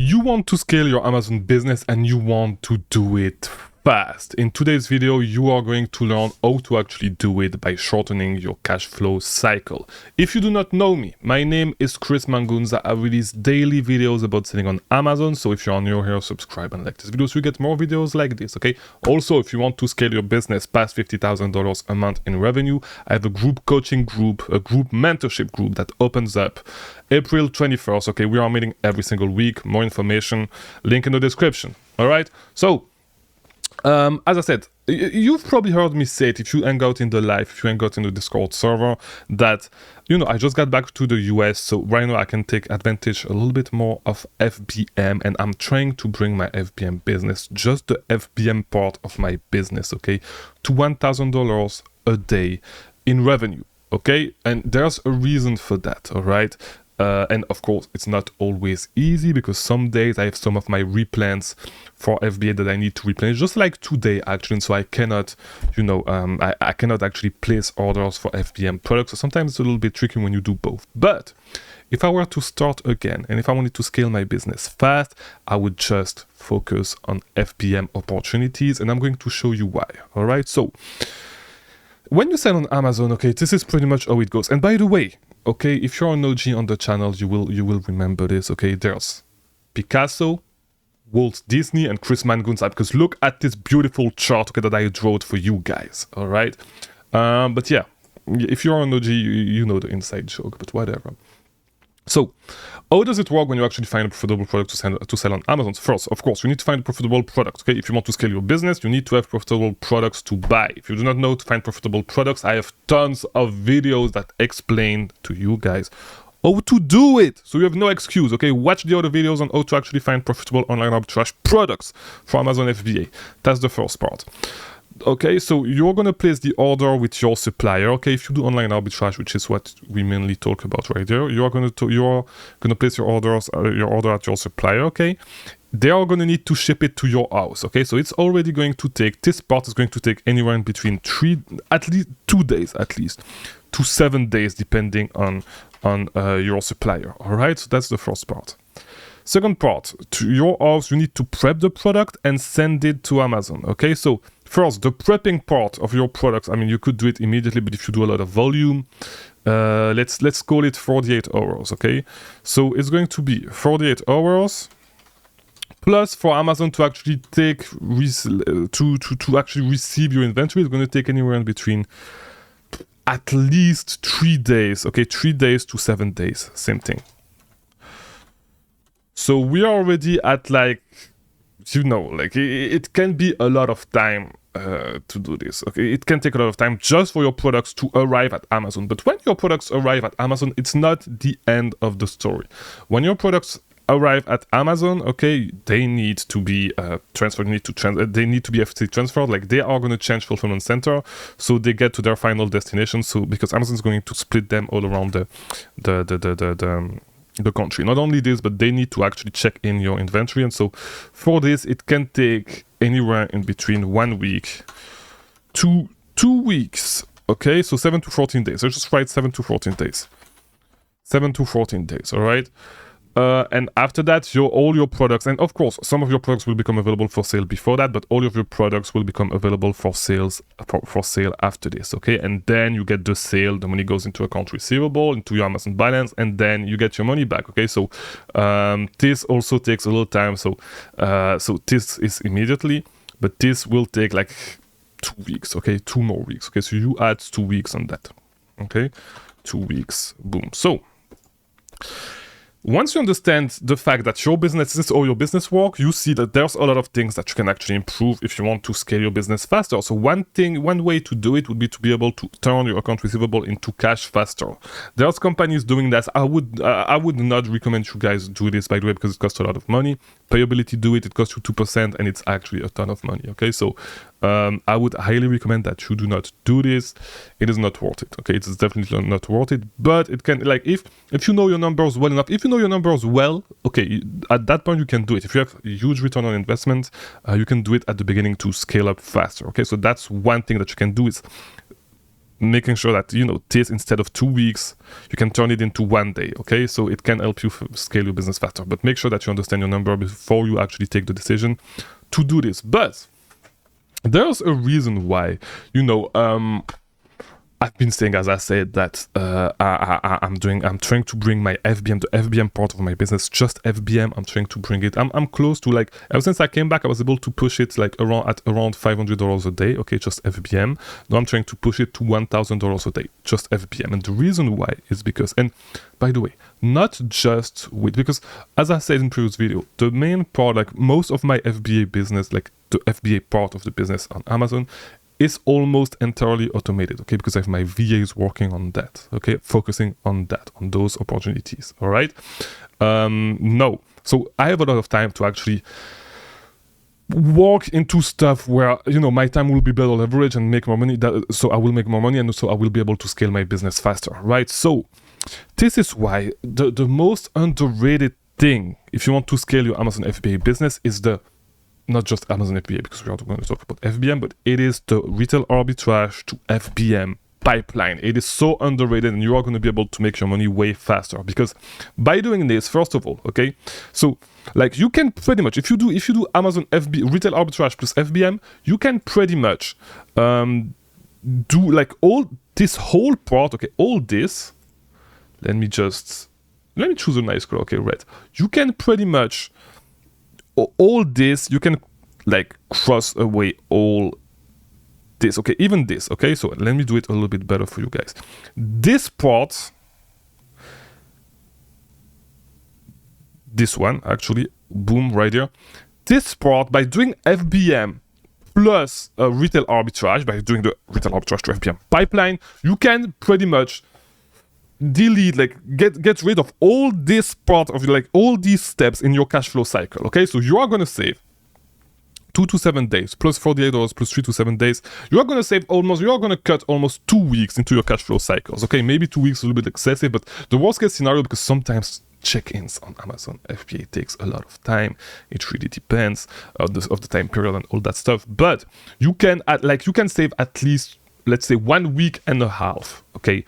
You want to scale your Amazon business and you want to do it fast. In today's video, you are going to learn how to actually do it by shortening your cash flow cycle. If you do not know me, my name is Mangunza. I release daily videos about selling on Amazon. So if you are new here, subscribe and like this video so you get more videos like this, okay? Also, if you want to scale your business past $50,000 a month in revenue, I have a group coaching group, a group mentorship group that opens up April 21st, okay? We are meeting every single week. More information, link in the description, all right? So, as I said, you've probably heard me say it if you hang out in the live, if you hang out in the Discord server, that, I just got back to the US, so right now I can take advantage a little bit more of FBM, and I'm trying to bring my FBM business, just the FBM part of my business, okay, to $1,000 a day in revenue, okay? And there's a reason for that, all right? And of course, it's not always easy because some days I have some of my replans for FBA that I need to replenish, just like today actually. And so I cannot, I cannot actually place orders for FBM products. So sometimes it's a little bit tricky when you do both. But if I were to start again and if I wanted to scale my business fast, I would just focus on FBM opportunities, and I'm going to show you why. All right. So when you sell on Amazon, okay, this is pretty much how it goes. And by the way, okay, if you're an OG on the channel, you will remember this, okay? There's Picasso, Walt Disney, and Mangunza, because look at this beautiful chart, okay, that I drew for you guys, all right? But yeah, if you're an OG, you know the inside joke, but whatever. So, how does it work when you actually find a profitable product to sell on Amazon? First, of course, you need to find a profitable product, okay? If you want to scale your business, you need to have profitable products to buy. If you do not know to find profitable products, I have tons of videos that explain to you guys how to do it. So you have no excuse, okay? Watch the other videos on how to actually find profitable online arbitrage products for Amazon FBA. That's the first part. Okay, so you're going to place the order with your supplier. Okay, if you do online arbitrage, which is what we mainly talk about right there, you are going to place your order at your supplier. Okay, they are going to need to ship it to your house. Okay, so it's already going to take, this part is going to take anywhere in between 2 days at least to 7 days, depending on your supplier. All right, so that's the first part. Second part, to your house, you need to prep the product and send it to Amazon. Okay, so first, the prepping part of your products, I mean, you could do it immediately, but if you do a lot of volume, let's call it 48 hours, okay? So it's going to be 48 hours, plus for Amazon to actually to actually receive your inventory, it's going to take anywhere in between at least 3 days, okay? 3 days to 7 days, same thing. So we are already at it can be a lot of time to do this, okay? It can take a lot of time just for your products to arrive at Amazon. But when your products arrive at Amazon, it's not the end of the story. When your products arrive at Amazon, okay, they need to be transferred, they need to be FBA transferred, like they are going to change fulfillment center so they get to their final destination. So because Amazon is going to split them all around the country. Not only this, but they need to actually check in your inventory. And so for this, it can take anywhere in between 1 week to 2 weeks. Okay, so 7 to 14 days. Let's just write 7 to 14 days. 7 to 14 days, all right? And after that, all your products, and of course, some of your products will become available for sale before that, but all of your products will become available for sale after this, okay? And then you get the sale, the money goes into account receivable, into your Amazon balance, and then you get your money back, okay? So this also takes a little time, so this is immediately, but this will take like 2 weeks, okay? 2 more weeks, okay? So you add 2 weeks on that, okay? 2 weeks, boom. So once you understand the fact that your business is how your business works, you see that there's a lot of things that you can actually improve if you want to scale your business faster. So one way to do it would be to be able to turn your account receivable into cash faster. There's companies doing that. I would not recommend you guys do this, by the way, because it costs a lot of money. Payability do it, it costs you 2%, and it's actually a ton of money, okay? So I would highly recommend that you do not do this. It is not worth it, okay? It is definitely not worth it, but it can, like, if you know your numbers well enough, if you know your numbers well, okay, at that point you can do it. If you have a huge return on investment, you can do it at the beginning to scale up faster, okay? So that's one thing that you can do is making sure that, you know, this, instead of 2 weeks, you can turn it into 1 day, okay? So it can help you scale your business faster. But make sure that you understand your number before you actually take the decision to do this. But there's a reason why, you know, I've been saying, as I said, that I'm trying to bring my FBM, the FBM part of my business, just FBM. I'm trying to bring it. I'm close to, like, ever since I came back, I was able to push it like around $500 a day. Okay, just FBM. Now I'm trying to push it to $1,000 a day, just FBM. And the reason why is because, and by the way, not just with, because as I said in previous video, the main part, like most of my FBA business, like the FBA part of the business on Amazon, is almost entirely automated, okay? Because I have my VAs working on that, okay? Focusing on that, on those opportunities, all right? No. So I have a lot of time to actually work into stuff where, you know, my time will be better leveraged and make more money. So I will make more money, and so I will be able to scale my business faster, right? So this is why the most underrated thing, if you want to scale your Amazon FBA business, is not just Amazon FBA, because we are going to talk about FBM, but it is the retail arbitrage to FBM pipeline. It is so underrated, and you are going to be able to make your money way faster, because by doing this, first of all, okay, so like you can pretty much, if you do Amazon retail arbitrage plus FBM, you can pretty much do like all this whole part, okay, all this. Let me choose a nice color, okay, red. You can pretty much all this, you can like cross away all this, okay, even this, okay? So let me do it a little bit better for you guys. This part, this one actually, boom, right here. This part, by doing FBM plus retail arbitrage, by doing the retail arbitrage to FBM pipeline, you can pretty much delete, like get rid of all this part of, like, all these steps in your cash flow cycle, okay? So you are going to save 2 to 7 days plus $48 plus 3 to 7 days. You are going to cut almost 2 weeks into your cash flow cycles, okay? Maybe 2 weeks is a little bit excessive, but the worst case scenario, because sometimes check-ins on Amazon FBA takes a lot of time. It really depends of the time period and all that stuff, but you can save at least, let's say, 1 week and a half, okay?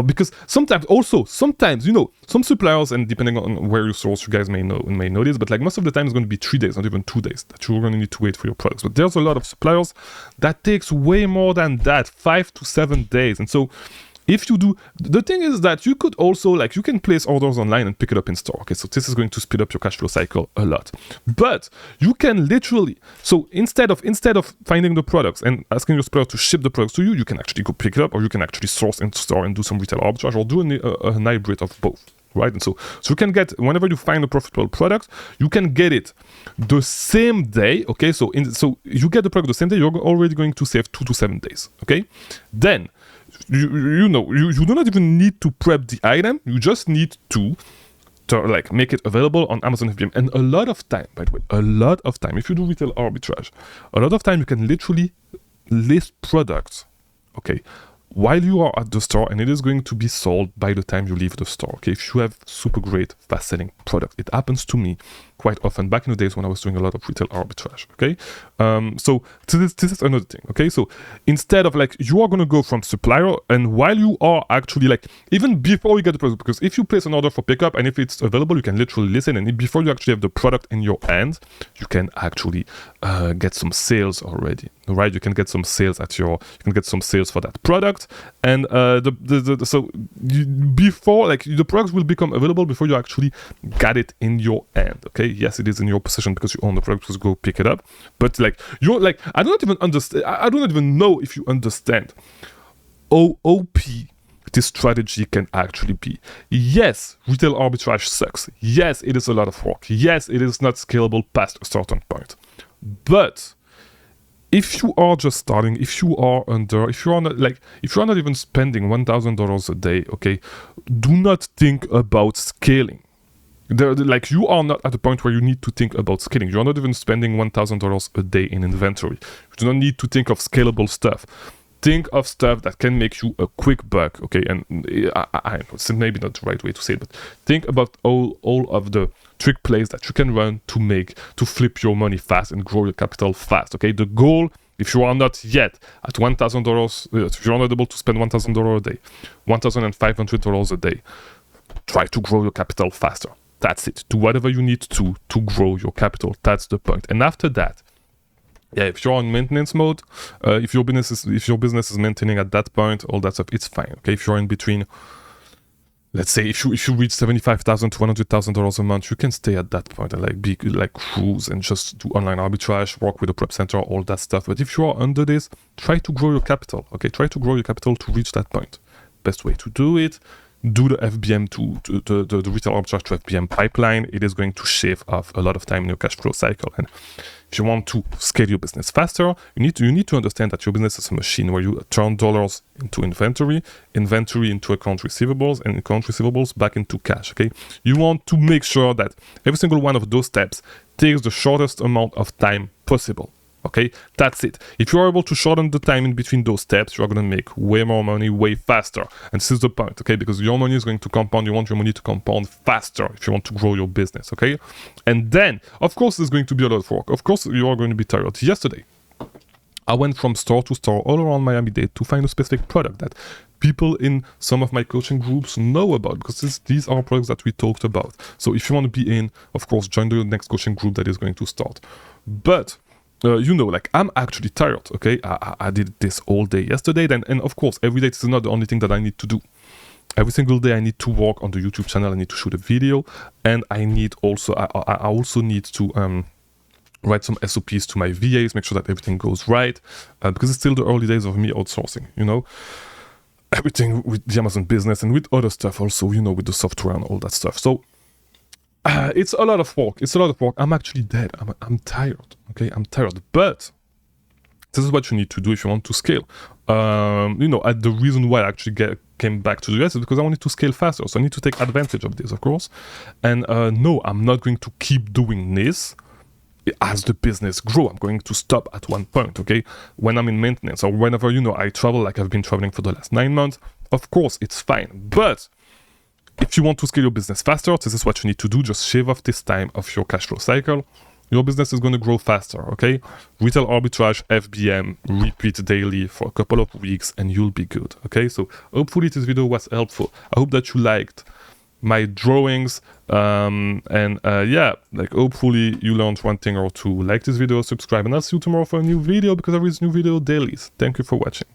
Because sometimes, you know, some suppliers, and depending on where you source, you guys may know this, but like most of the time it's going to be 3 days, not even 2 days, that you're going to need to wait for your products. But there's a lot of suppliers that takes way more than that, 5 to 7 days. And so if you do, the thing is that you could also, like, you can place orders online and pick it up in store, okay? So this is going to speed up your cash flow cycle a lot. But you can literally, so instead of finding the products and asking your supplier to ship the products to you, you can actually go pick it up, or you can actually source in store and do some retail arbitrage, or do a hybrid of both, right? And so you can get, whenever you find a profitable product, you can get it the same day, okay? So you get the product the same day, you're already going to save 2 to 7 days, okay? Then you do not even need to prep the item. You just need to like make it available on Amazon FBM. And a lot of time, by the way, if you do retail arbitrage, a lot of time you can literally list products, okay, while you are at the store, and it is going to be sold by the time you leave the store, okay? If you have super great, fast-selling product. It happens to me quite often back in the days when I was doing a lot of retail arbitrage, okay? So this is another thing, okay? So instead of, like, you are going to go from supplier, and while you are actually, like, even before you get the product, because if you place an order for pickup and if it's available, you can literally listen, and before you actually have the product in your hand, you can actually get some sales already, right? You can get some sales you can get some sales for that product, and before, like, the product will become available before you actually got it in your hand, okay? Yes, it is in your possession because you own the product, just go pick it up, but like, you're like, I do not even know if you understand OP this strategy can actually be. Yes, retail arbitrage sucks. Yes, it is a lot of work. Yes, it is not scalable past a certain point, but if you are just starting, if you are not even spending $1,000 a day, okay, do not think about scaling. Like, you are not at the point where you need to think about scaling. You are not even spending $1,000 a day in inventory. You do not need to think of scalable stuff. Think of stuff that can make you a quick buck, okay? And I know it's maybe not the right way to say it, but think about all of the trick plays that you can run to flip your money fast and grow your capital fast, okay? The goal If you are not yet at $1,000, if you're not able to spend $1,000 a day, $1,500 a day, try to grow your capital faster. That's it. Do whatever you need to grow your capital. That's the point. And after that, yeah, if you're on maintenance mode, if your business is maintaining at that point, all that stuff, it's fine. Okay, if you're in between, let's say if you reach $75,000 to $100,000 a month, you can stay at that point and like cruise and just do online arbitrage, work with a prep center, all that stuff. But if you are under this, try to grow your capital. Okay, try to grow your capital to reach that point. Best way to do it. Do the FBM the retail arbitrage to FBM pipeline. It is going to shave off a lot of time in your cash flow cycle. And if you want to scale your business faster, you need to understand that your business is a machine where you turn dollars into inventory into account receivables, and account receivables back into cash. Okay, you want to make sure that every single one of those steps takes the shortest amount of time possible. Okay, that's it. If you're able to shorten the time in between those steps, you're going to make way more money, way faster. And this is the point, okay? Because your money is going to compound. You want your money to compound faster if you want to grow your business, okay? And then, of course, there's going to be a lot of work. Of course, you are going to be tired. Yesterday, I went from store to store all around Miami-Dade to find a specific product that people in some of my coaching groups know about, because these are products that we talked about. So if you want to be in, of course, join the next coaching group that is going to start. But like I'm actually tired, okay? I did this all day yesterday, and of course, every day this is not the only thing that I need to do. Every single day I need to work on the YouTube channel, I need to shoot a video, and I also need to write some SOPs to my VAs, make sure that everything goes right, because it's still the early days of me outsourcing, everything with the Amazon business and with other stuff also, with the software and all that stuff. So it's a lot of work. I'm actually dead. I'm tired. Okay, I'm tired. But this is what you need to do if you want to scale. The reason why I actually came back to the US is because I wanted to scale faster. So I need to take advantage of this, of course. And no, I'm not going to keep doing this as the business grow. I'm going to stop at one point, okay? When I'm in maintenance or whenever, I travel like I've been traveling for the last 9 months, of course, it's fine. But if you want to scale your business faster, this is what you need to do. Just shave off this time of your cash flow cycle. Your business is going to grow faster, okay? Retail arbitrage, FBM, repeat daily for a couple of weeks and you'll be good, okay? So hopefully this video was helpful. I hope that you liked my drawings hopefully you learned one thing or two. Like this video, subscribe, and I'll see you tomorrow for a new video because there is new video dailies. Thank you for watching.